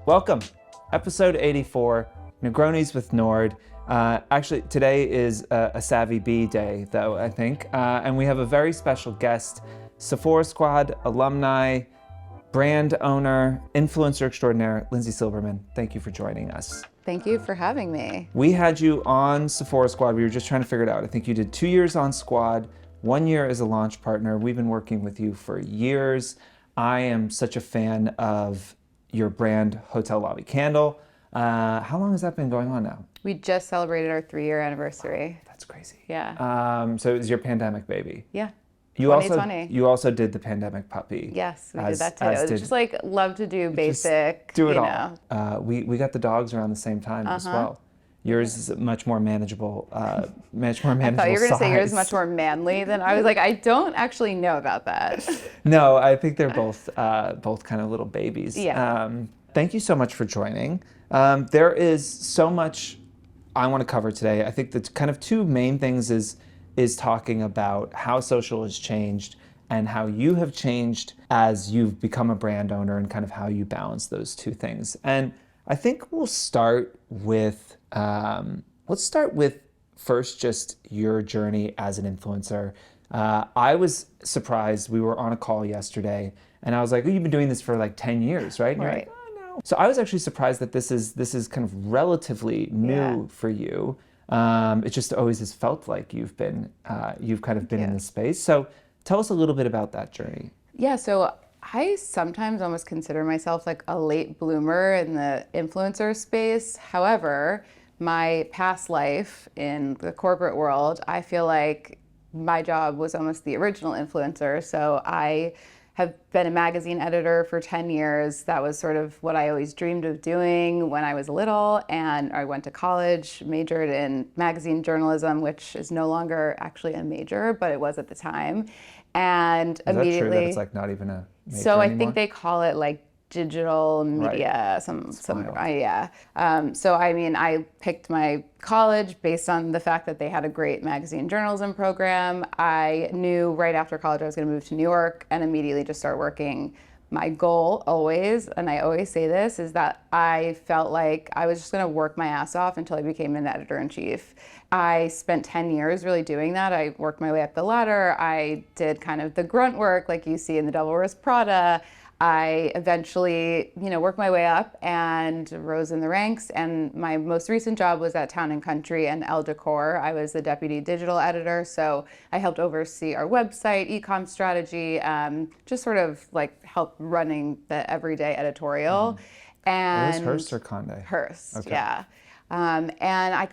Welcome, episode 84, Negronis with Nord. Actually, today is a Savvy Bee day, though, I think. And we have a very special guest, Sephora Squad alumni, brand owner, influencer extraordinaire, Lindsay Silberman. Thank you for joining us. Thank you for having me. We had you on Sephora Squad. We were just trying to figure it out. I think you did 2 years on Squad, 1 year as a launch partner. We've been working with you for years. I am such a fan of your brand, Hotel Lobby Candle. How long has that been going on now? We just celebrated our 3-year anniversary. That's crazy. Yeah. So it was your pandemic baby. Yeah. You 2020. You also did the pandemic puppy. Yes, we did that too. Just like love to do basic. Do it all. We got the dogs around the same time as well. Yours is much more manageable. Much more manageable. I thought you were going to say yours size. is much more manly than I was like. I don't actually know about that. No, I think they're both kind of little babies. Yeah. Thank you so much for joining. There is so much I want to cover today. I think the kind of two main things is talking about how social has changed and how you have changed as you've become a brand owner and kind of how you balance those two things. And I think we'll start with, let's start with first just your journey as an influencer. I was surprised. We were on a call yesterday and I was like, oh, you've been doing this for like 10 years, right? And you're like, oh, no. So I was actually surprised that this is kind of relatively new for you. It just always has felt like you've kind of been in this space. So tell us a little bit about that journey. Yeah, so I sometimes almost consider myself like a late bloomer in the influencer space. However, my past life in the corporate world, I feel like my job was almost the original influencer. So I have been a magazine editor for 10 years. That was sort of what I always dreamed of doing when I was little. And I went to college, majored in magazine journalism, which is no longer actually a major, but it was at the time. And immediately. Is that true that it's like not even a major So anymore? I think they call it like digital media, So I mean, I picked my college based on the fact that they had a great magazine journalism program. I knew right after college I was going to move to New York and immediately just start working. My goal always, and I always say this, is that I felt like I was just going to work my ass off until I became an editor-in-chief. I spent 10 years really doing that. I worked my way up the ladder. I did kind of the grunt work like you see in The Devil Wears Prada. I eventually, worked my way up and rose in the ranks. And my most recent job was at Town & Country and Elle Decor. I was the deputy digital editor. So I helped oversee our website, e-com strategy, just sort of like help running the everyday editorial. And it was Hearst or Condé? Hearst, okay. Yeah. And I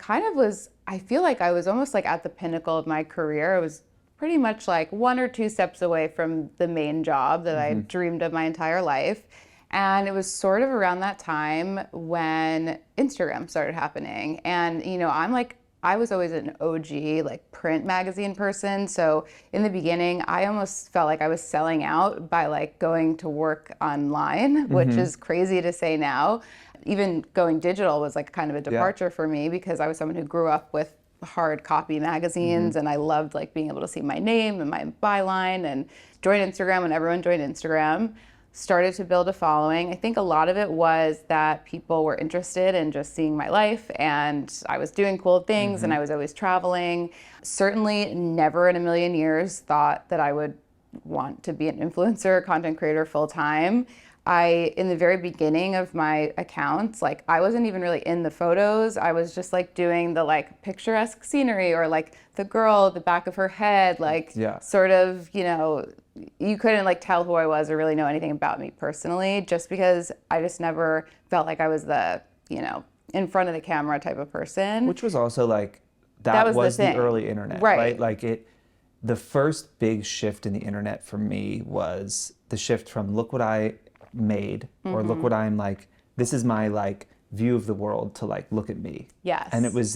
feel like I was almost like at the pinnacle of my career. It was pretty much like 1 or 2 steps away from the main job that I dreamed of my entire life. And it was sort of around that time when Instagram started happening. And, I was always an OG, like print magazine person. So in the beginning, I almost felt like I was selling out by like going to work online, which is crazy to say now. Even going digital was like kind of a departure for me because I was someone who grew up with hard copy magazines and I loved like being able to see my name and my byline and join Instagram when everyone joined Instagram. Started to build a following. I think a lot of it was that people were interested in just seeing my life and I was doing cool things and I was always traveling. Certainly never in a million years thought that I would want to be an influencer, content creator full time. In the very beginning of my accounts, like I wasn't even really in the photos. I was just like doing the like picturesque scenery or like the girl, the back of her head, like sort of, you couldn't like tell who I was or really know anything about me personally just because I just never felt like I was the, in front of the camera type of person. Which was also like, that was the early internet, right? Like the first big shift in the internet for me was the shift from look what I made or look what I'm like, this is my like view of the world to like look at me. Yes. And it was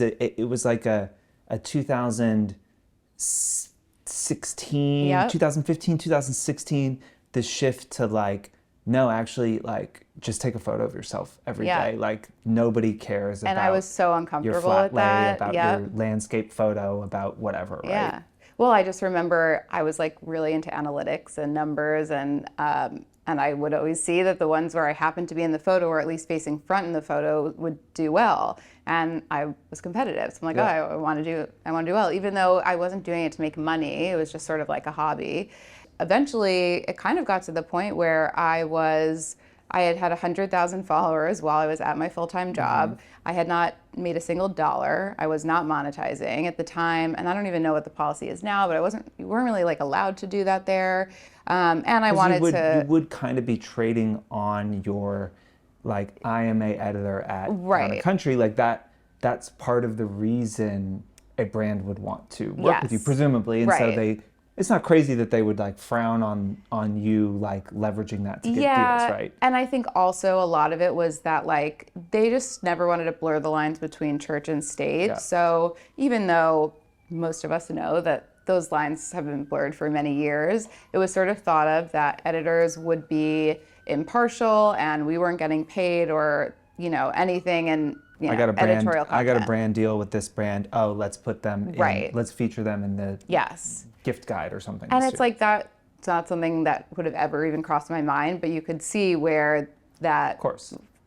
like a 2016, 2015, 2016, the shift to like, no, actually like just take a photo of yourself every day. Like nobody cares about and I was so uncomfortable your flat with that. lay, about your landscape photo, about whatever, right? Yeah. Well, I just remember I was like really into analytics and numbers and And I would always see that the ones where I happened to be in the photo, or at least facing front in the photo, would do well. And I was competitive. So I'm like, oh, I want to do well. Even though I wasn't doing it to make money, it was just sort of like a hobby. Eventually, it kind of got to the point where I had 100,000 followers while I was at my full-time job. I had not made a single dollar. I was not monetizing at the time, and I don't even know what the policy is now, but you weren't really like allowed to do that there. And I wanted you would kind of be trading on your, like, IMA editor at Town & Country, like that's part of the reason a brand would want to work with you, presumably. And so it's not crazy that they would like frown on you like leveraging that to get deals, right? And I think also a lot of it was that like they just never wanted to blur the lines between church and state. Yeah. So even though most of us know that those lines have been blurred for many years, it was sort of thought of that editors would be impartial and we weren't getting paid or, anything, and I got a brand, editorial content. I got a brand deal with this brand. Oh, let's put them in, let's feature them in the gift guide or something. And it's like that. It's not something that would have ever even crossed my mind, but you could see where that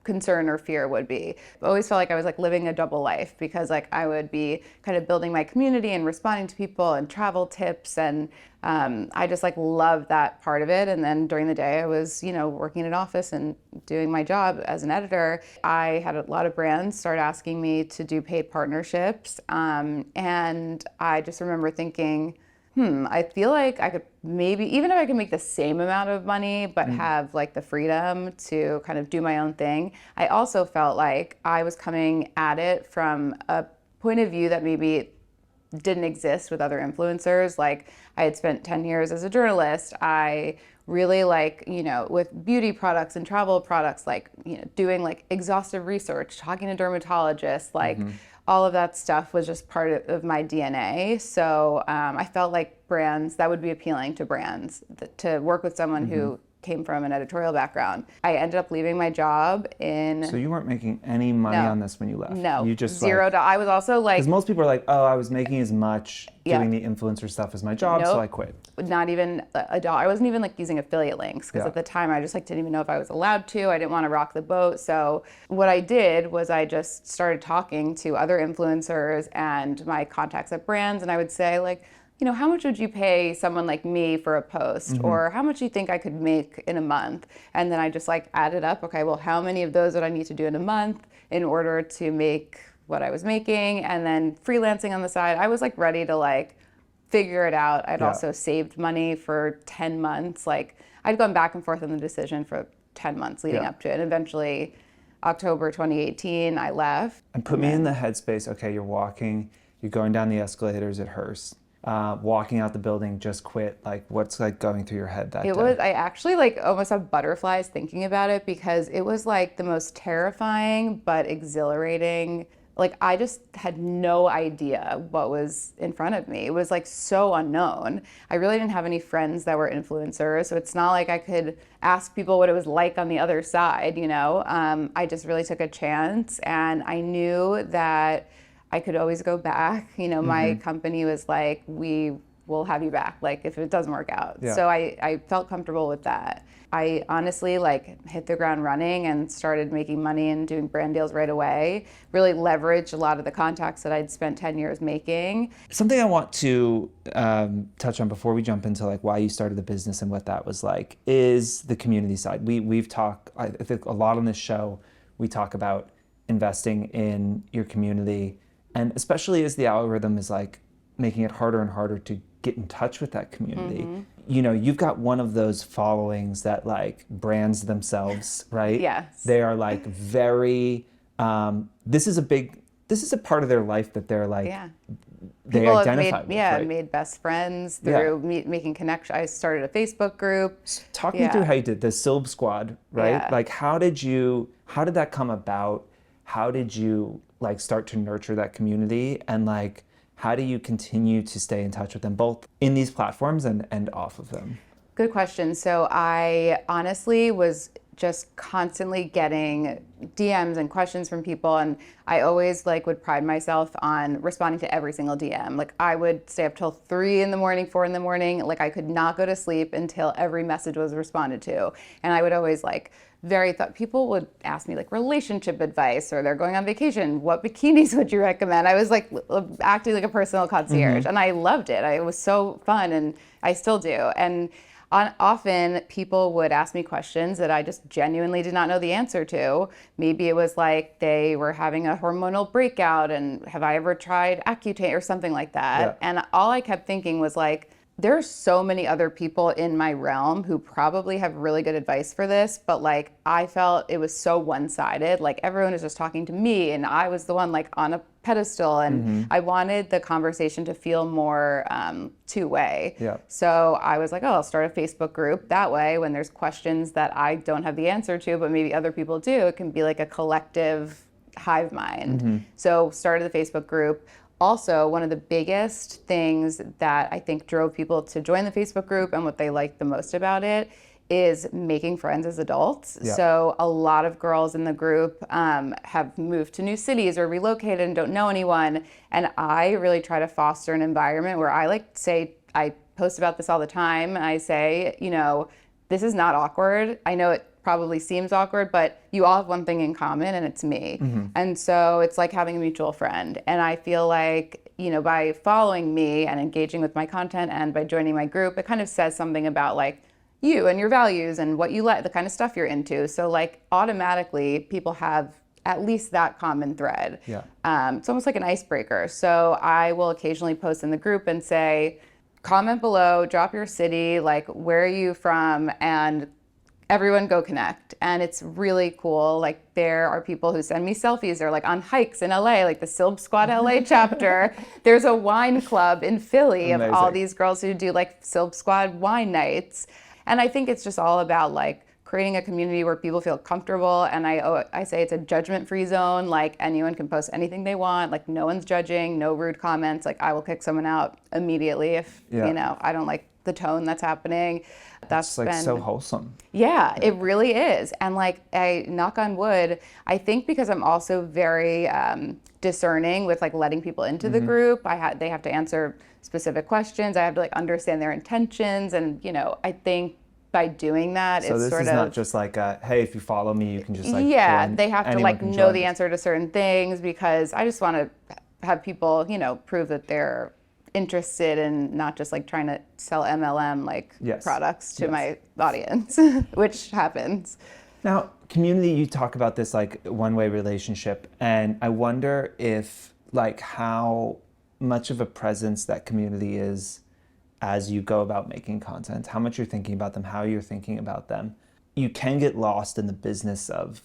concern or fear would be. I always felt like I was like living a double life because like I would be kind of building my community and responding to people and travel tips, and I just like loved that part of it. And then during the day I was, working in an office and doing my job as an editor. I had a lot of brands start asking me to do paid partnerships, and I just remember thinking, I feel like I could maybe, even if I could make the same amount of money, but have like the freedom to kind of do my own thing. I also felt like I was coming at it from a point of view that maybe didn't exist with other influencers. Like I had spent 10 years as a journalist. I really like, with beauty products and travel products, like, doing like exhaustive research, talking to dermatologists, like all of that stuff was just part of my DNA. So I felt like that would be appealing to brands, to work with someone who came from an editorial background. I ended up leaving my job So you weren't making any money on this when you left? No, you just $0. I was also like... Because most people are like, oh, I was making as much doing the influencer stuff as my job, so I quit. Not even $1. I wasn't even like using affiliate links because at the time I just like didn't even know if I was allowed to. I didn't want to rock the boat. So what I did was I just started talking to other influencers and my contacts at brands, and I would say like, how much would you pay someone like me for a post? Or how much do you think I could make in a month? And then I just like added up, okay, well, how many of those would I need to do in a month in order to make what I was making? And then freelancing on the side, I was like ready to like figure it out. I'd also saved money for 10 months. Like I'd gone back and forth on the decision for 10 months leading up to it. And eventually October 2018, I left. And put me in the headspace, okay, you're going down the escalators at Hearst. Walking out the building, just quit. Like, what's like going through your head that day? I actually like almost have butterflies thinking about it because it was like the most terrifying but exhilarating. Like I just had no idea what was in front of me. It was like so unknown. I really didn't have any friends that were influencers, so it's not like I could ask people what it was like on the other side, I just really took a chance, and I knew that I could always go back. My company was like, we will have you back, like if it doesn't work out. So I felt comfortable with that. I honestly like hit the ground running and started making money and doing brand deals right away, really leveraged a lot of the contacts that I'd spent 10 years making. Something I want to touch on before we jump into like why you started the business and what that was like is the community side. We've talked, I think a lot on this show, we talk about investing in your community. And especially as the algorithm is like making it harder and harder to get in touch with that community. You've got one of those followings that like brands themselves, right? Yes. They are like very, this is a part of their life that they're like, they people identify have with, made best friends through making connections. I started a Facebook group. Talk me through how you did the Silb Squad, right? Like how did that come about? How did you like start to nurture that community, and like how do you continue to stay in touch with them both in these platforms and off of them? Good question. So I honestly was just constantly getting DMs and questions from people. And I always like would pride myself on responding to every single DM. Like I would stay up till 3 in the morning, 4 in the morning. Like I could not go to sleep until every message was responded to. And I would always like people would ask me like relationship advice, or they're going on vacation. What bikinis would you recommend? I was like acting like a personal concierge, and I loved it. It was so fun, and I still do. And often people would ask me questions that I just genuinely did not know the answer to. Maybe it was like they were having a hormonal breakout and have I ever tried Accutane or something like that. Yeah. And all I kept thinking was like, there's so many other people in my realm who probably have really good advice for this, but like I felt it was so one-sided. Like everyone is just talking to me and I was the one like on a pedestal, and I wanted the conversation to feel more two-way. Yeah. So I was like, oh, I'll start a Facebook group. That way, when there's questions that I don't have the answer to, but maybe other people do, it can be like a collective hive mind. So started the Facebook group. Also, one of the biggest things that I think drove people to join the Facebook group and what they liked the most about it is making friends as adults. Yeah. So a lot of girls in the group have moved to new cities or relocated and don't know anyone. And I really try to foster an environment where I post about this all the time. And I say, this is not awkward. I know it probably seems awkward, but you all have one thing in common, and it's me. And so it's like having a mutual friend. And I feel like, by following me and engaging with my content and by joining my group, it kind of says something about like you and your values and what you like, the kind of stuff you're into. So like automatically people have at least that common thread. Yeah. It's almost like an icebreaker. So I will occasionally post in the group and say, comment below, drop your city, like where are you from, and everyone go connect. And it's really cool. Like there are people who send me selfies. They're like on hikes in LA, like the Silb Squad LA chapter. There's a wine club in Philly of all these girls who do like Silb Squad wine nights. And I think it's just all about like creating a community where people feel comfortable. And I say it's a judgment-free zone. Like anyone can post anything they want. Like no one's judging, no rude comments. Like I will kick someone out immediately if, I don't like the tone that's happening. That's like so wholesome. Yeah, it really is. And like I knock on wood, I think because I'm also very discerning with like letting people into the group. They have to answer specific questions. I have to like understand their intentions, and I think by doing that, so it's this sort is of not just like hey, if you follow me, you can just like they have to like know the answer to certain things, because I just want to have people prove that they're interested in not just like trying to sell MLM products to my audience, which happens. Now, community, you talk about this like one-way relationship, and I wonder if like how much of a presence that community is as you go about making content, how much you're thinking about them, how you're thinking about them. You can get lost in the business of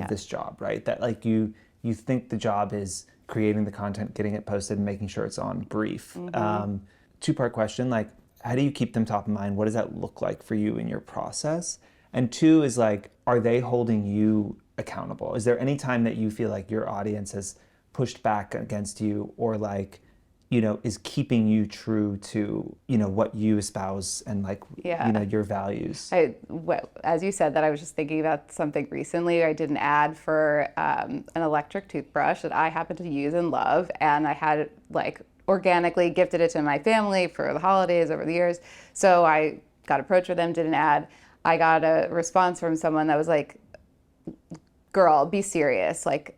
this job, right? That like you think the job is creating the content, getting it posted, and making sure it's on brief. Two-part question, like how do you keep them top of mind? What does that look like for you in your process? And two is like, are they holding you accountable? Is there any time that you feel like your audience has pushed back against you, or like, is keeping you true to, what you espouse and like, your values? As you said that, I was just thinking about something recently. I did an ad for an electric toothbrush that I happen to use and love. And I had like organically gifted it to my family for the holidays over the years. So I got approached with them, did an ad. I got a response from someone that was like, girl, be serious. Like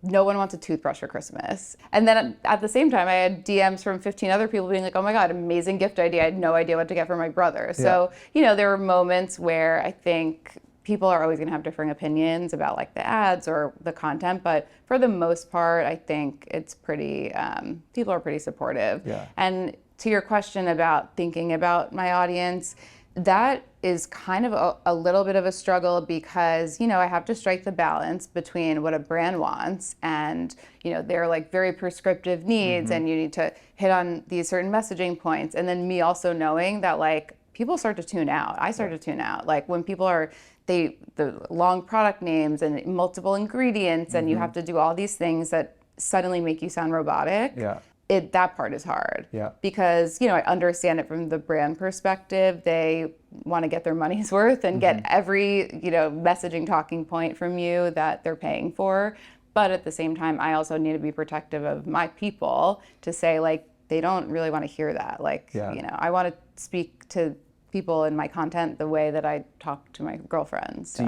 no one wants a toothbrush for Christmas. And then at the same time, I had DMs from 15 other people being like, oh my God, amazing gift idea. I had no idea what to get for my brother. So, there were moments where I think people are always gonna have different opinions about like the ads or the content, but for the most part, I think it's pretty, people are pretty supportive. Yeah. And to your question about thinking about my audience, that is kind of a little bit of a struggle, because, I have to strike the balance between what a brand wants and, their like very prescriptive needs, and you need to hit on these certain messaging points. And then me also knowing that like people start to tune out. I start to tune out. Like when people are, the long product names and multiple ingredients, and you have to do all these things that suddenly make you sound robotic. Yeah. that part is hard. Yeah. Because, you know, I understand it from the brand perspective. They want to get their money's worth and get every, you know, messaging talking point from you that they're paying for. But at the same time, I also need to be protective of my people to say, like, they don't really want to hear that. Like, you know, I want to speak to people in my content the way that I talk to my girlfriends. So.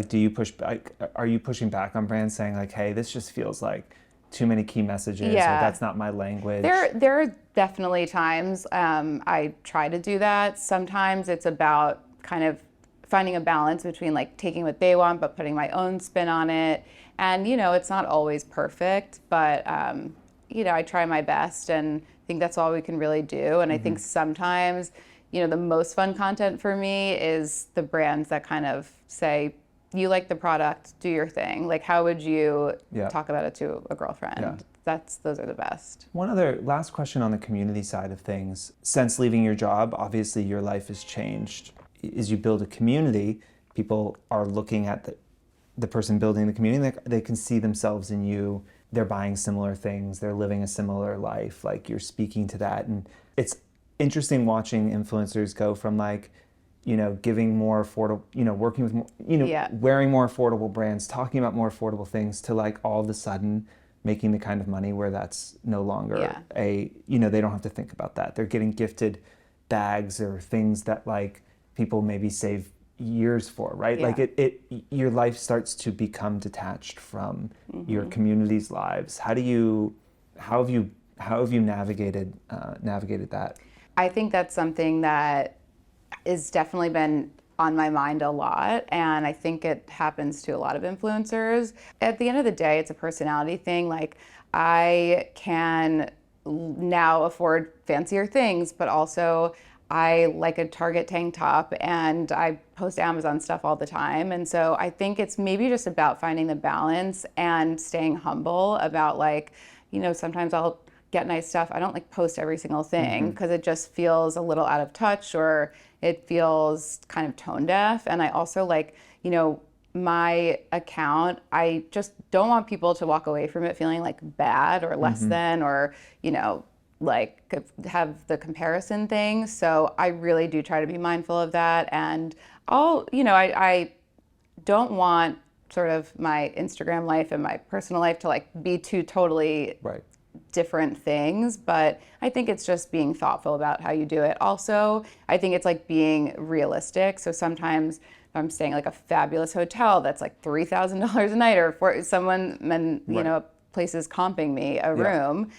Do you push back? Are you pushing back on brands saying like, hey, this just feels like too many key messages, or that's not my language? There are definitely times I try to do that. Sometimes it's about kind of finding a balance between like taking what they want but putting my own spin on it. And, you know, it's not always perfect, but, you know, I try my best, and I think that's all we can really do. And I think sometimes, you know, the most fun content for me is the brands that kind of say, you like the product, do your thing. Like, how would you talk about it to a girlfriend? Those are the best. One other last question on the community side of things. Since leaving your job, obviously your life has changed. As you build a community, people are looking at the person building the community. They can see themselves in you. They're buying similar things. They're living a similar life. Like, you're speaking to that. And it's interesting watching influencers go from like, you know, giving more affordable, you know, working with more, you know, wearing more affordable brands, talking about more affordable things, to like all of a sudden making the kind of money where that's no longer you know, they don't have to think about that. They're getting gifted bags or things that like people maybe save years for, right? Like your life starts to become detached from your community's lives. How have you navigated that? I think that's something that has definitely been on my mind a lot, and I think it happens to a lot of influencers. At the end of the day, it's a personality thing. Like, I can now afford fancier things, but also I like a Target tank top, and I post Amazon stuff all the time. And so I think it's maybe just about finding the balance and staying humble about, like, you know, sometimes I'll get nice stuff. I don't like post every single thing because it just feels a little out of touch, or it feels kind of tone deaf. And I also, like, you know, my account, I just don't want people to walk away from it feeling like bad or less than, or, you know, like have the comparison thing. So I really do try to be mindful of that. And I don't want sort of my Instagram life and my personal life to like be two totally different things, but I think it's just being thoughtful about how you do it. Also, I think it's like being realistic. So sometimes if I'm staying like a fabulous hotel that's like $3,000 a night, or for someone, and you know, a place is comping me a room,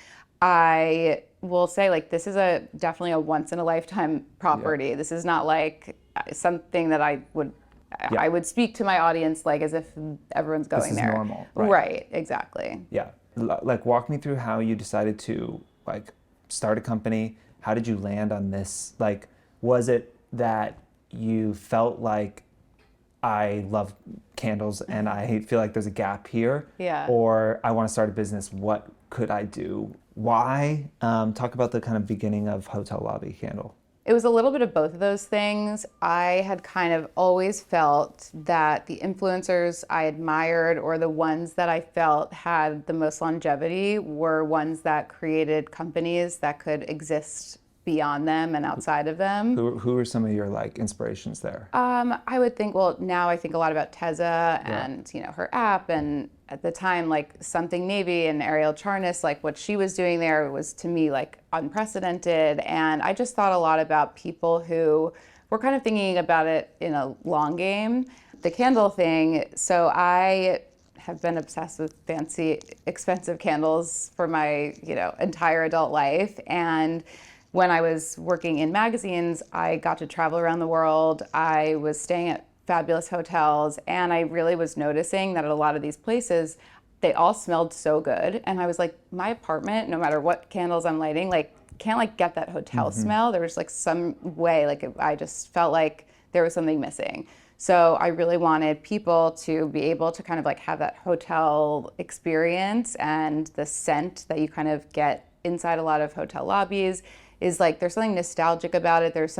I will say, like, this is definitely a once in a lifetime property. This is not like something that I would speak to my audience like as if everyone's going there. This is normal. Right, exactly. Yeah. Like, walk me through how you decided to like start a company. How did you land on this? Like, was it that you felt like, I love candles and I feel like there's a gap here? Or I want to start a business. What could I do? Why? Talk about the kind of beginning of Hotel Lobby Candle. It was a little bit of both of those things. I had kind of always felt that the influencers I admired, or the ones that I felt had the most longevity, were ones that created companies that could exist beyond them and outside of them. Who are some of your like inspirations there? I would think, well, now I think a lot about Teza and, you know, her app, and at the time, like Something Navy and Ariel Charnas, like what she was doing there was to me like unprecedented. And I just thought a lot about people who were kind of thinking about it in a long game. The candle thing, so I have been obsessed with fancy, expensive candles for my, you know, entire adult life. And when I was working in magazines, I got to travel around the world. I was staying at fabulous hotels, and I really was noticing that at a lot of these places, they all smelled so good. And I was like, my apartment, no matter what candles I'm lighting, like can't like get that hotel smell. There was like some way, like I just felt like there was something missing. So I really wanted people to be able to kind of like have that hotel experience, and the scent that you kind of get inside a lot of hotel lobbies is like, there's something nostalgic about it. There's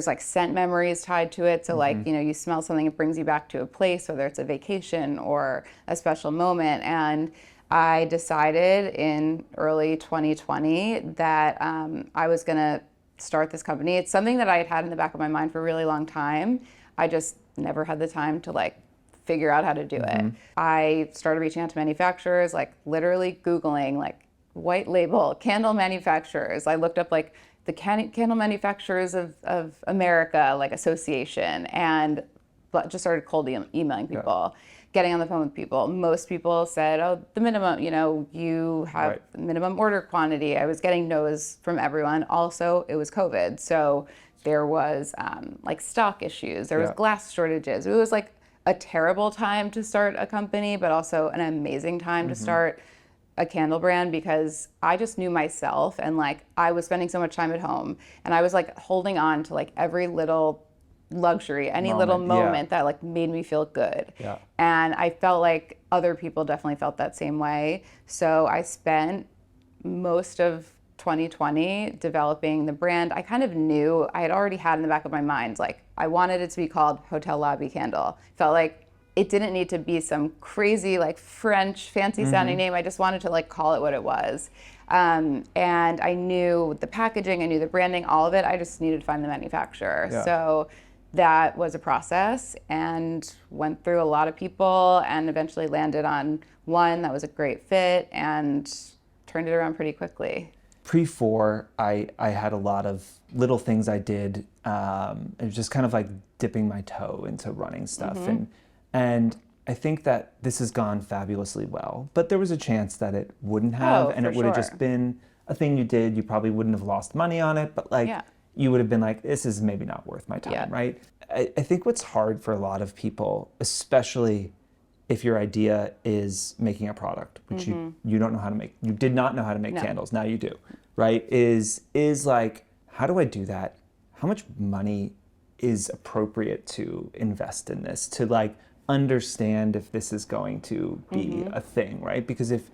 like scent memories tied to it. So like, you know, you smell something, it brings you back to a place, whether it's a vacation or a special moment. And I decided in early 2020 that I was going to start this company. It's something that I had had in the back of my mind for a really long time. I just never had the time to like figure out how to do it. I started reaching out to manufacturers, like literally Googling like white label candle manufacturers. I looked up like the candle manufacturers of America, like association, and just started cold emailing people, getting on the phone with people. Most people said, oh, the minimum, you have minimum order quantity. I was getting no's from everyone. Also, it was COVID. So there was like stock issues. There was glass shortages. It was like a terrible time to start a company, but also an amazing time to start a candle brand, because I just knew myself, and like I was spending so much time at home, and I was like holding on to like every little luxury, any little moment that like made me feel good. And I felt like other people definitely felt that same way. So I spent most of 2020 developing the brand. I kind of knew, I had already had in the back of my mind, like I wanted it to be called Hotel Lobby Candle. Felt like it didn't need to be some crazy like French fancy sounding name. I just wanted to like call it what it was. And I knew the packaging, I knew the branding, all of it. I just needed to find the manufacturer. So that was a process, and went through a lot of people, and eventually landed on one that was a great fit and turned it around pretty quickly. Pre-4, I had a lot of little things I did. It was just kind of like dipping my toe into running stuff. And I think that this has gone fabulously well, but there was a chance that it wouldn't have, and it would have just been a thing you did. You probably wouldn't have lost money on it, but like you would have been like, this is maybe not worth my time, right? I think what's hard for a lot of people, especially if your idea is making a product, which you don't know how to make, you did not know how to make candles, now you do, right? Is like, how do I do that? How much money is appropriate to invest in this, to like understand if this is going to be a thing, right? Because if,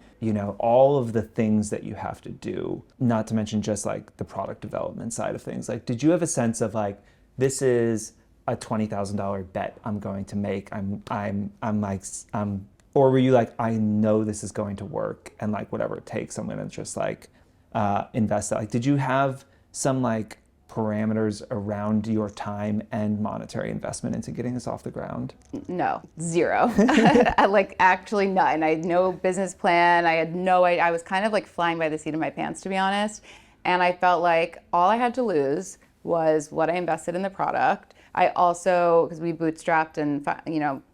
all of the things that you have to do, not to mention just like the product development side of things, like, did you have a sense of like, this is a $20,000 bet I'm going to make? Or were you like, I know this is going to work, and like whatever it takes, I'm gonna just like invest it. Like, did you have some like parameters around your time and monetary investment into getting this off the ground? No, zero. Like actually none. I had no business plan. I had no idea. I was kind of like flying by the seat of my pants, to be honest. And I felt like all I had to lose was what I invested in the product. I also, because we bootstrapped and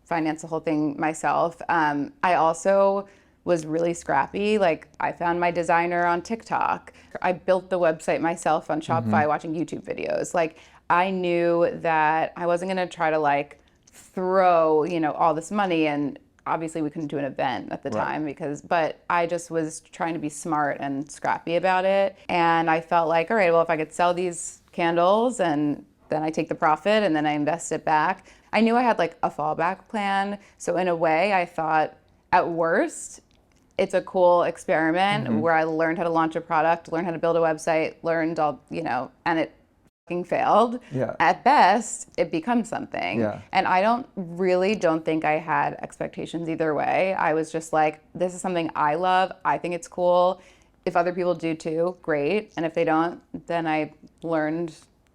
financed the whole thing myself, I also was really scrappy. Like I found my designer on TikTok. I built the website myself on Shopify watching YouTube videos. Like I knew that I wasn't gonna try to like throw, all this money, and obviously we couldn't do an event at the time but I just was trying to be smart and scrappy about it. And I felt like, all right, well, if I could sell these candles and then I take the profit and then I invest it back. I knew I had like a fallback plan. So in a way I thought, at worst, it's a cool experiment where I learned how to launch a product, learned how to build a website, learned all, and it fucking failed. At best, it becomes something. And I don't think I had expectations either way. I was just like, this is something I love. I think it's cool. If other people do too, great. And if they don't, then I learned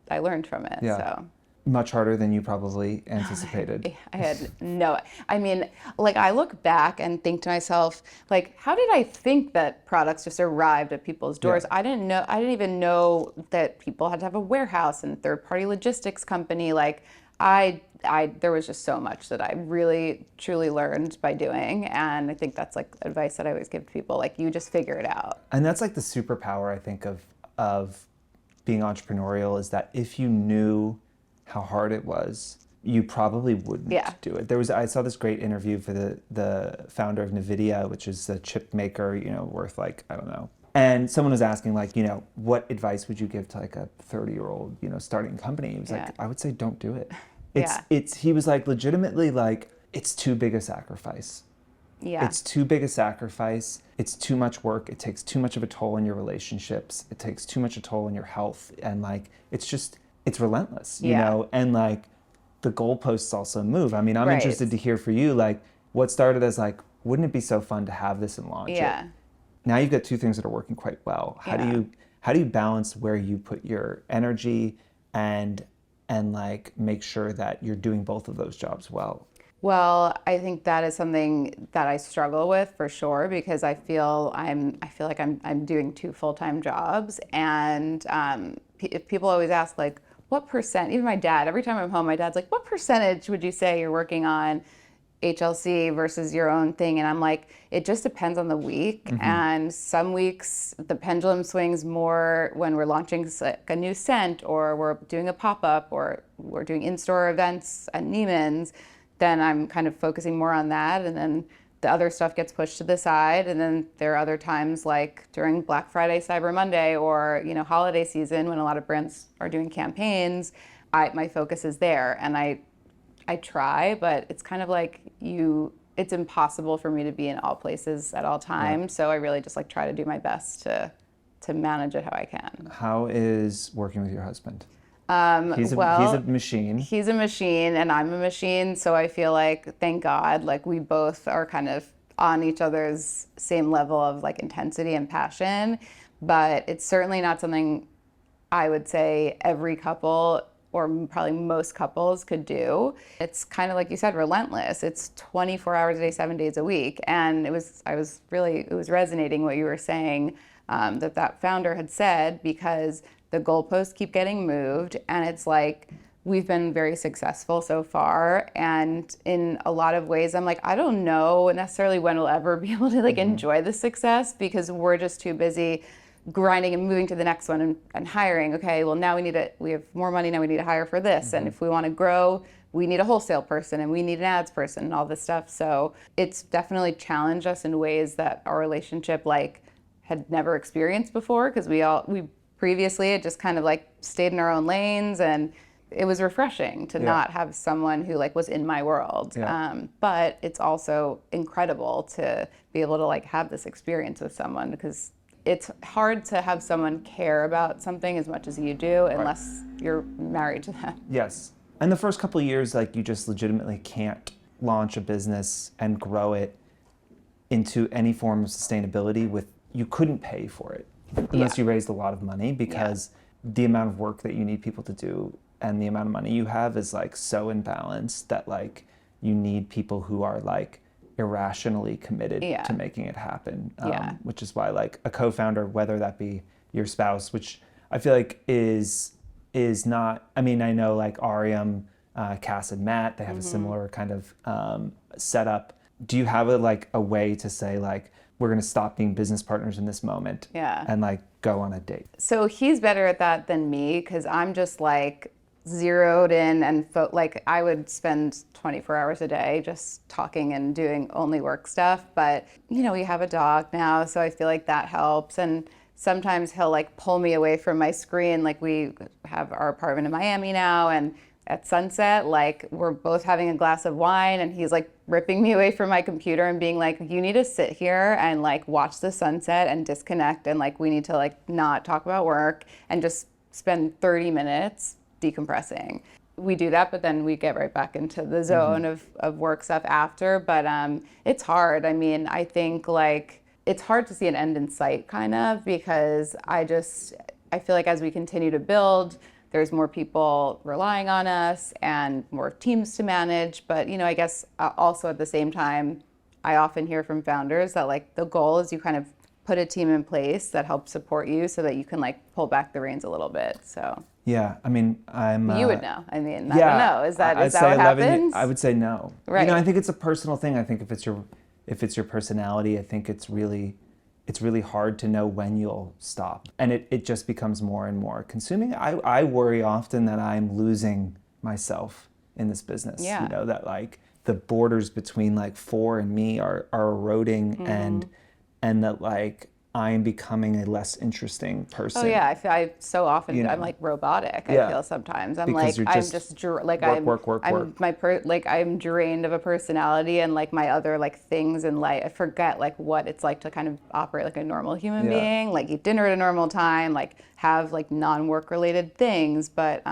from it. So. Much harder than you probably anticipated. I had like I look back and think to myself, like, how did I think that products just arrived at people's doors? I didn't even know that people had to have a warehouse and third-party logistics company. Like there was just so much that I really truly learned by doing. And I think that's like advice that I always give to people, like, you just figure it out. And that's like the superpower, I think, of being entrepreneurial, is that if you knew how hard it was, you probably wouldn't do it. I saw this great interview for the founder of NVIDIA, which is a chip maker, worth like, I don't know. And someone was asking like, what advice would you give to like a 30-year-old, starting company? He was like, I would say don't do it. He was like, legitimately, like, it's too big a sacrifice. It's too big a sacrifice. It's too much work. It takes too much of a toll on your relationships. It takes too much a toll on your health. And like, it's relentless, you know? And like, the goalposts also move. I mean, I'm interested to hear for you, like, what started as like wouldn't it be so fun to have this and launch Yeah. it? Now you've got two things that are working quite well. How do you balance where you put your energy and like make sure that you're doing both of those jobs well? Well, I think that is something that I struggle with for sure because I feel like I'm doing two full-time jobs, and people always ask like, what percent? Even my dad, every time I'm home, my dad's like, what percentage would you say you're working on HLC versus your own thing? And I'm like, it just depends on the week. And some weeks the pendulum swings more when we're launching a new scent, or we're doing a pop-up, or we're doing in-store events at Neiman's. Then I'm kind of focusing more on that, and then the other stuff gets pushed to the side. And then there are other times like during Black Friday, Cyber Monday, or holiday season when a lot of brands are doing campaigns, my focus is there. And I try, but it's kind of like it's impossible for me to be in all places at all times. So I really just like try to do my best to manage it how I can. How is working with your husband? He's a machine. He's a machine and I'm a machine. So I feel like, thank God, like we both are kind of on each other's same level of like intensity and passion. But it's certainly not something I would say every couple, or probably most couples, could do. It's kind of like you said, relentless. It's 24 hours a day, 7 days a week. And it was resonating what you were saying, that founder had said, because the goalposts keep getting moved, and it's like we've been very successful so far, and in a lot of ways I'm like, I don't know necessarily when we'll ever be able to like enjoy the success, because we're just too busy grinding and moving to the next one and hiring. Okay, well now we have more money, now we need to hire for this, and if we want to grow, we need a wholesale person and we need an ads person and all this stuff. So it's definitely challenged us in ways that our relationship like had never experienced before, because we previously had just kind of like stayed in our own lanes, and it was refreshing to not have someone who like was in my world. But it's also incredible to be able to like have this experience with someone, because it's hard to have someone care about something as much as you do unless you're married to them. Yes. And the first couple of years, like you just legitimately can't launch a business and grow it into any form of sustainability you couldn't pay for it unless you raised a lot of money, because the amount of work that you need people to do and the amount of money you have is like so imbalanced that like you need people who are like irrationally committed to making it happen. Which is why like a co-founder, whether that be your spouse, which I feel like is not, I mean, I know like Ariam, Cass and Matt, they have a similar kind of setup. Do you have a way to say like, we're going to stop being business partners in this moment and like go on a date? So he's better at that than me, because I'm just like zeroed in and like I would spend 24 hours a day just talking and doing only work stuff. But we have a dog now, so I feel like that helps. And sometimes he'll like pull me away from my screen. Like we have our apartment in Miami now, and at sunset, like we're both having a glass of wine, and he's like ripping me away from my computer and being like, you need to sit here and like watch the sunset and disconnect, and like we need to like not talk about work and just spend 30 minutes decompressing. We do that, but then we get right back into the zone of work stuff after. But it's hard. I mean, I think like it's hard to see an end in sight kind of, because I feel like as we continue to build, there's more people relying on us and more teams to manage. But, I guess also at the same time, I often hear from founders that like the goal is you kind of put a team in place that helps support you so that you can like pull back the reins a little bit. So yeah, I mean, you would know. I mean, I don't know. Is that what happens? I would say no. Right. I think it's a personal thing. I think if it's your personality, I think it's really hard to know when you'll stop. And it just becomes more and more consuming. I worry often that I'm losing myself in this business. Yeah. That like the borders between like For and me are eroding, and that like I am becoming a less interesting person. Oh yeah, I so often I'm like robotic. I feel sometimes I'm like I'm drained of a personality and like my other like things in life. I forget like what it's like to kind of operate like a normal human being, like eat dinner at a normal time, like have like non-work related things. But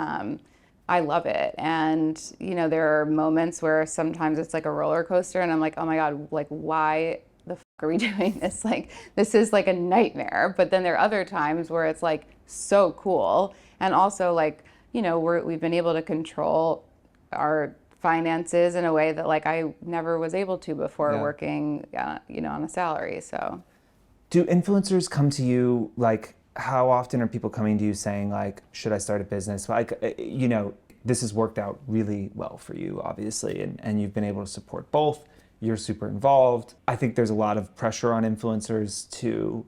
I love it. And, there are moments where sometimes it's like a roller coaster and I'm like, oh my God, like, why the fuck are we doing this? Like, this is like a nightmare. But then there are other times where it's like so cool. And also like, we've been able to control our finances in a way that like I never was able to before working, on a salary. So do influencers come to you, like, how often are people coming to you saying like, should I start a business? Like, this has worked out really well for you, obviously, and you've been able to support both. You're super involved. I think there's a lot of pressure on influencers to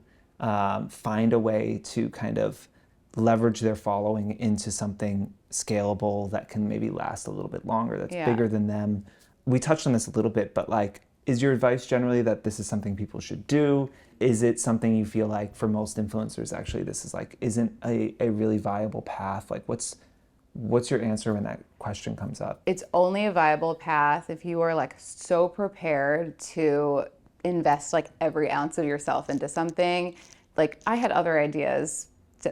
find a way to kind of leverage their following into something scalable that can maybe last a little bit longer, that's bigger than them. We touched on this a little bit, but like, is your advice generally that this is something people should do? Is it something you feel like for most influencers, actually, this is like, isn't a really viable path? Like, what's your answer when that question comes up? It's only a viable path if you are like so prepared to invest like every ounce of yourself into something. Like I had other ideas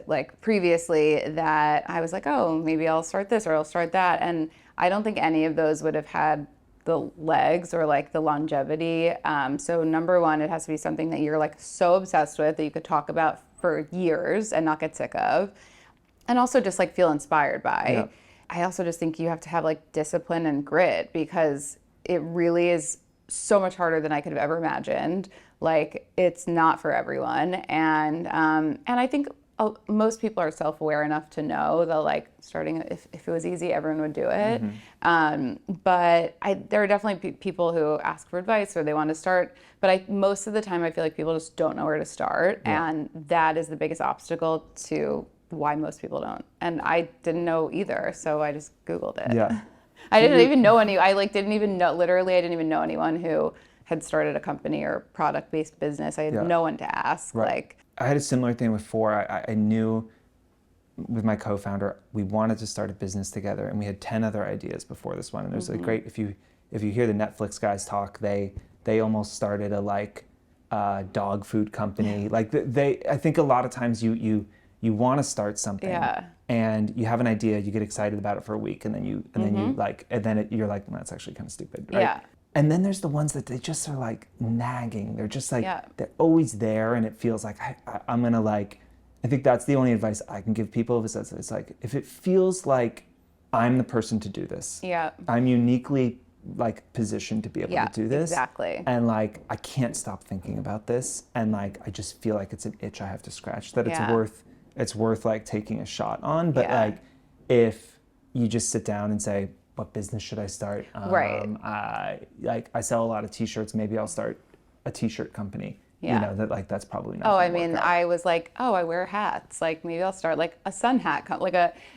like previously that I was like, oh, maybe I'll start this or I'll start that. And I don't think any of those would have had the legs or like the longevity. So number one, it has to be something that you're like so obsessed with that you could talk about for years and not get sick of. And also just like feel inspired by. Yeah. I also just think you have to have like discipline and grit because it really is so much harder than I could have ever imagined. Like it's not for everyone. And I think most people are self-aware enough to know that like starting, if it was easy, everyone would do it. But there are definitely people who ask for advice or they want to start, but most of the time I feel like people just don't know where to start. And that is the biggest obstacle to why most people don't. And I didn't know either, so I just Googled it. Yeah. I didn't even know I didn't even know anyone who had started a company or product-based business. I had no one to ask. Right. Like, I had a similar thing before. I knew with my co-founder, we wanted to start a business together, and we had 10 other ideas before this one. And there's a great, if you hear the Netflix guys talk, they almost started a dog food company. Like I think a lot of times you want to start something, and you have an idea, you get excited about it for a week, and then you're like, well, that's actually kind of stupid, right? Yeah. And then there's the ones that they just are like nagging. They're just like, they're always there, and it feels like I'm gonna like, I think that's the only advice I can give people is it's like, if it feels like I'm the person to do this, I'm uniquely like positioned to be able to do this. Exactly. And like, I can't stop thinking about this. And like, I just feel like it's an itch I have to scratch, that it's worth like taking a shot on. But like, if you just sit down and say, what business should I start? Right. I sell a lot of t-shirts. Maybe I'll start a t-shirt company. Yeah. That's probably not. Oh, I mean, I was like, oh, I wear hats. Like maybe I'll start like a sun hat.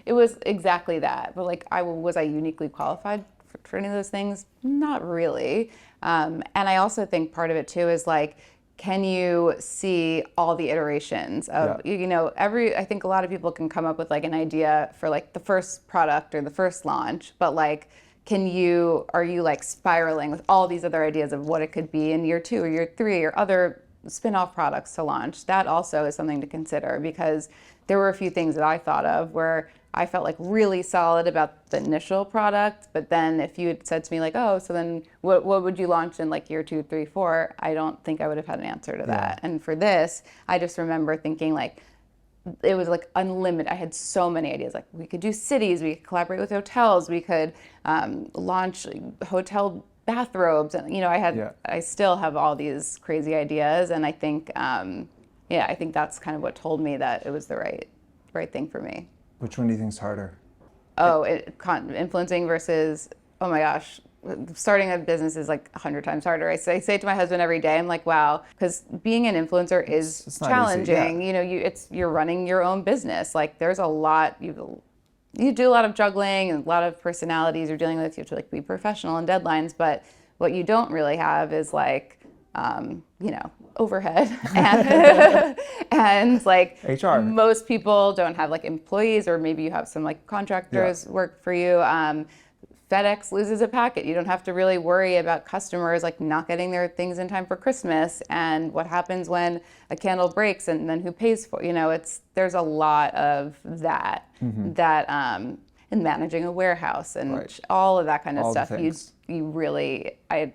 It was exactly that. But like, was I uniquely qualified for any of those things? Not really. And I also think part of it too is like, can you see all the iterations of, I think a lot of people can come up with like an idea for like the first product or the first launch, but like, are you like spiraling with all these other ideas of what it could be in year 2 or year 3 or other spin-off products to launch? That also is something to consider because there were a few things that I thought of where I felt like really solid about the initial product, but then if you had said to me like, oh, so then what would you launch in like year 2, 3, 4? I don't think I would have had an answer to that. And for this, I just remember thinking like, it was like unlimited. I had so many ideas. Like we could do cities, we could collaborate with hotels, we could launch hotel bathrobes, and I still have all these crazy ideas, and I think I think that's kind of what told me that it was the right thing for me. Which one do you think is harder? Influencing versus, oh my gosh, starting a business is like 100 times harder. I say to my husband every day, I'm like, wow, because being an influencer is challenging. You're running your own business. Like there's a lot, you do a lot of juggling and a lot of personalities you're dealing with. You have to like be professional and deadlines, but what you don't really have is like, overhead and like HR. Most people don't have like employees, or maybe you have some like contractors work for you. FedEx loses a packet. You don't have to really worry about customers like not getting their things in time for Christmas, and what happens when a candle breaks and then who pays for, there's a lot of that and managing a warehouse and Right. all of that kind of All the stuff. things. You really, I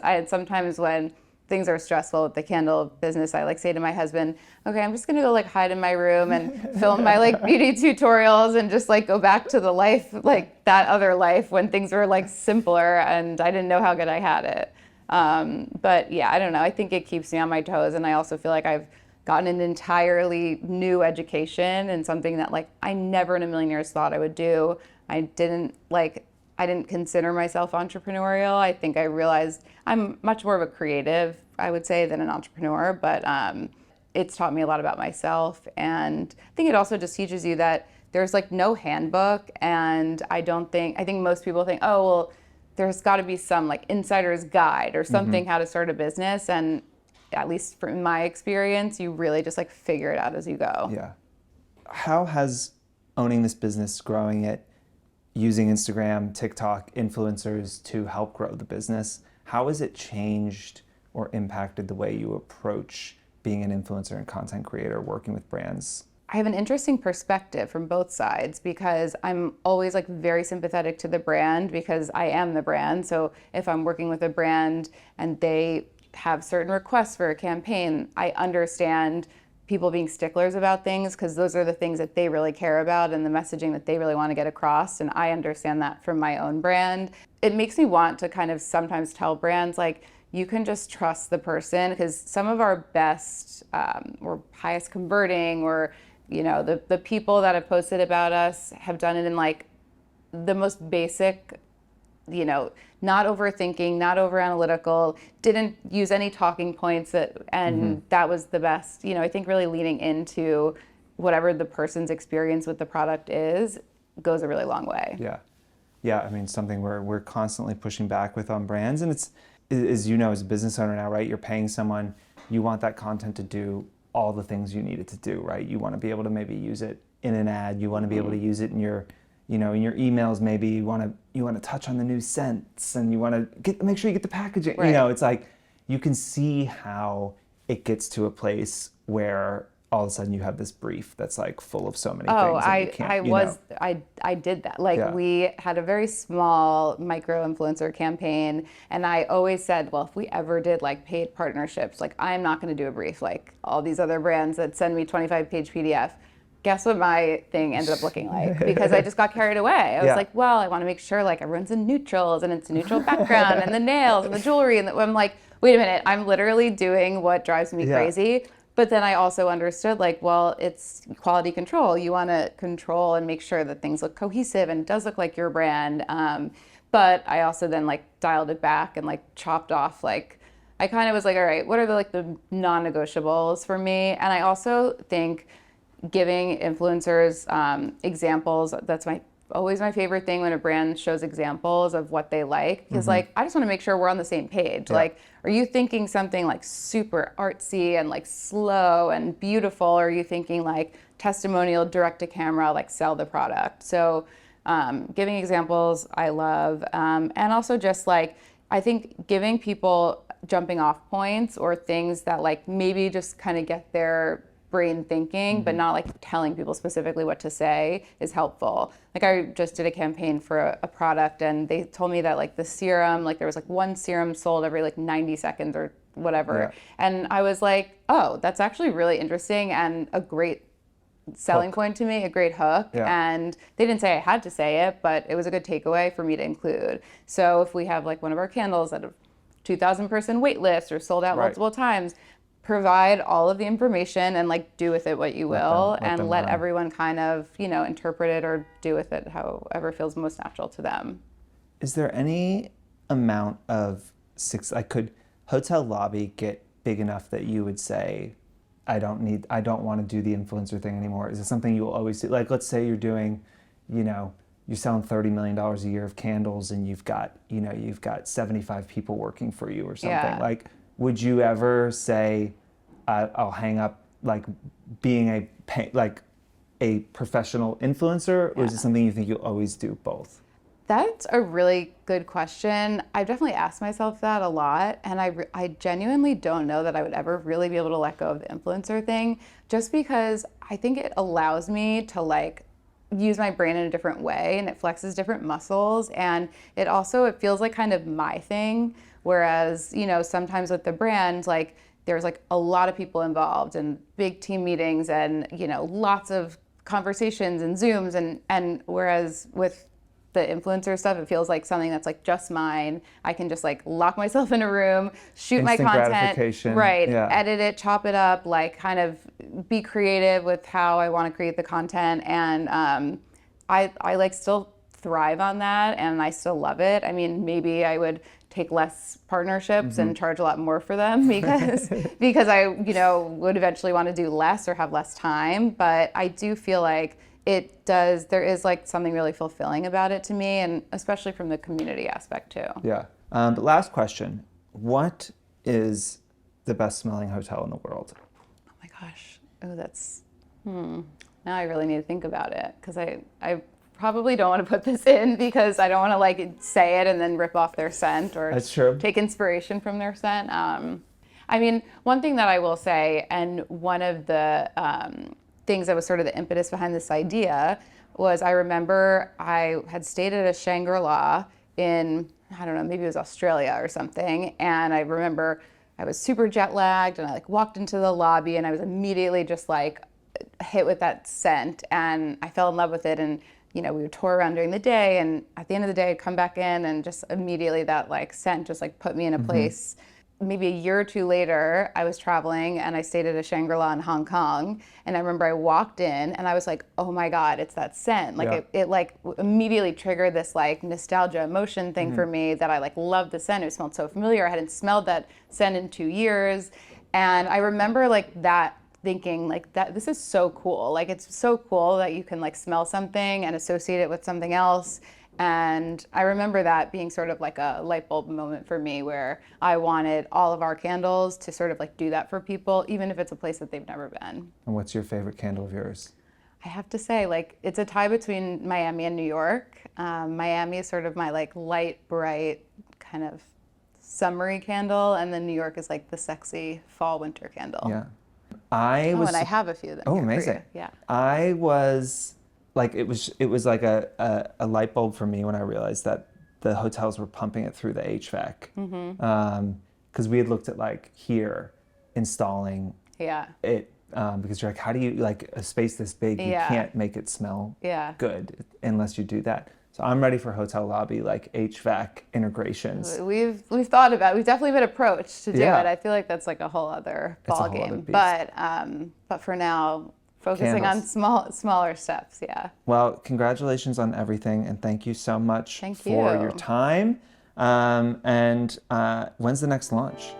had sometimes when things are stressful with the candle business, I like say to my husband, okay, I'm just gonna go like hide in my room and film my like beauty tutorials and just like go back to the life, like that other life when things were like simpler and I didn't know how good I had it. But yeah, I don't know. I think it keeps me on my toes, and I also feel like I've gotten an entirely new education and something that like I never in a million years thought I would do. I didn't consider myself entrepreneurial. I think I realized I'm much more of a creative, I would say, than an entrepreneur, but it's taught me a lot about myself. And I think it also just teaches you that there's like no handbook. And I think most people think, oh, well, there's got to be some like insider's guide or something how to start a business. And at least from my experience, you really just like figure it out as you go. Yeah. How has owning this business, growing it, using Instagram, TikTok, influencers to help grow the business, how has it changed or impacted the way you approach being an influencer and content creator, working with brands? I have an interesting perspective from both sides because I'm always like very sympathetic to the brand because I am the brand. So if I'm working with a brand and they have certain requests for a campaign, I understand people being sticklers about things because those are the things that they really care about and the messaging that they really want to get across. And I understand that from my own brand. It makes me want to kind of sometimes tell brands like, you can just trust the person because some of our best or highest converting or the people that have posted about us have done it in like the most basic, not overthinking, not over analytical, didn't use any talking points that was the best. I think really leaning into whatever the person's experience with the product is goes a really long way. Yeah. Yeah, I mean, something we're constantly pushing back with on brands, and it's, as you know, as a business owner now, right? You're paying someone, you want that content to do all the things you need it to do, right? You want to be able to maybe use it in an ad, you want to be able to use it in your in your emails. Maybe you want to touch on the new scents, and you want to make sure you get the packaging. Right. It's like you can see how it gets to a place where all of a sudden you have this brief that's like full of so many things. I did that. Like Yeah. we had a very small micro influencer campaign, and I always said, well, if we ever did like paid partnerships, like I'm not going to do a brief like all these other brands that send me 25-page PDF. Guess what my thing ended up looking like? Because I just got carried away. I was like, well, I want to make sure like everyone's in neutrals and it's a neutral background and the nails and the jewelry. And I'm like, wait a minute, I'm literally doing what drives me crazy. But then I also understood like, well, it's quality control. You want to control and make sure that things look cohesive and does look like your brand. But I also then like dialed it back and like chopped off like, I kind of was like, all right, what are the non-negotiables for me? And I also think giving influencers examples, that's always my favorite thing when a brand shows examples of what they like, because like I just want to make sure we're on the same page. Like, are you thinking something like super artsy and like slow and beautiful, or are you thinking like testimonial, direct to camera, like sell the product? So giving examples I love, and also just like I think giving people jumping off points or things that like maybe just kind of get their brain thinking, but not like telling people specifically what to say is helpful. Like I just did a campaign for a product, and they told me that like the serum, like there was like one serum sold every like 90 seconds or whatever. And I was like, oh, that's actually really interesting and a great selling point to me, a great hook. And they didn't say I had to say it, but it was a good takeaway for me to include. So if we have like one of our candles at a 2,000 person wait list or sold out multiple times, provide all of the information and like do with it what you will, and let everyone kind of, interpret it or do with it however feels most natural to them. Is there any amount of could hotel lobby get big enough that you would say, I don't want to do the influencer thing anymore? Is it something you will always do? Like, let's say you're doing, you're selling $30 million a year of candles, and you've got 75 people working for you or something. Like, would you ever say, I'll hang up like being a professional influencer, or is it something you think you'll always do both? That's a really good question. I've definitely asked myself that a lot, and I genuinely don't know that I would ever really be able to let go of the influencer thing, just because I think it allows me to like use my brain in a different way, and it flexes different muscles, and it feels like kind of my thing. Whereas, you know, sometimes with the brand, like there's like a lot of people involved and big team meetings and, you know, lots of conversations and Zooms, and whereas with the influencer stuff, it feels like something that's like just mine. I can just like lock myself in a room, shoot my Instant content, gratification. right, Yeah. edit it, chop it up, like kind of be creative with how I want to create the content. And I like still thrive on that, and I still love it. I mean, maybe I would take less partnerships and charge a lot more for them because I, you know, would eventually want to do less or have less time. But I do feel like there is like something really fulfilling about it to me, and especially from the community aspect too. Yeah. But last question, what is the best smelling hotel in the world? Oh my gosh. Oh, that's, now I really need to think about it, because I probably don't want to put this in because I don't want to like say it and then rip off their scent or That's true. take inspiration from their scent. I mean, one thing that I will say, and one of the things that was sort of the impetus behind this idea was, I remember I had stayed at a Shangri-La in, I don't know, maybe it was Australia or something. And I remember I was super jet lagged, and I like walked into the lobby, and I was immediately just like hit with that scent, and I fell in love with it. And, you know, we would tour around during the day, and at the end of the day I'd come back in, and just immediately that like scent just like put me in a place. Maybe a year or two later, I was traveling and I stayed at a Shangri-La in Hong Kong. And I remember I walked in and I was like, oh my God, it's that scent. Like it like immediately triggered this like nostalgia emotion thing for me, that I like loved the scent. It smelled so familiar. I hadn't smelled that scent in 2 years. And I remember like that, thinking like that, this is so cool. Like it's so cool that you can like smell something and associate it with something else. And I remember that being sort of like a light bulb moment for me, where I wanted all of our candles to sort of like do that for people, even if it's a place that they've never been. And what's your favorite candle of yours? I have to say, like, it's a tie between Miami and New York. Miami is sort of my like light, bright, kind of summery candle, and then New York is like the sexy fall, winter candle. Yeah. And I have a few of them. Oh, here for amazing. you. Yeah. I was like, it was like a light bulb for me when I realized that the hotels were pumping it through the HVAC. Because we had looked at like here installing it, because you're like, how do you, like a space this big, you can't make it smell good unless you do that. So I'm ready for hotel lobby, like HVAC integrations. We've thought about it. We've definitely been approached to do it. I feel like that's like a whole other ball game. But for now, focusing on smaller steps. Yeah. Well, congratulations on everything, and thank you so much for your time. And when's the next launch?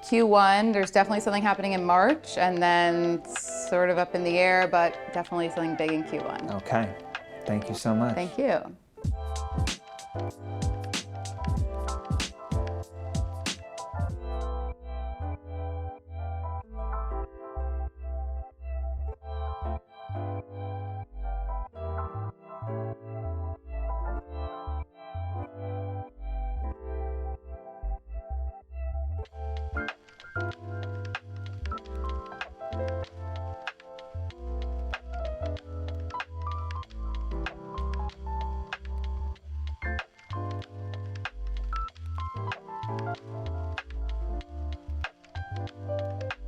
Q1. There's definitely something happening in March, and then sort of up in the air, but definitely something big in Q1. Okay. Thank you so much. Thank you.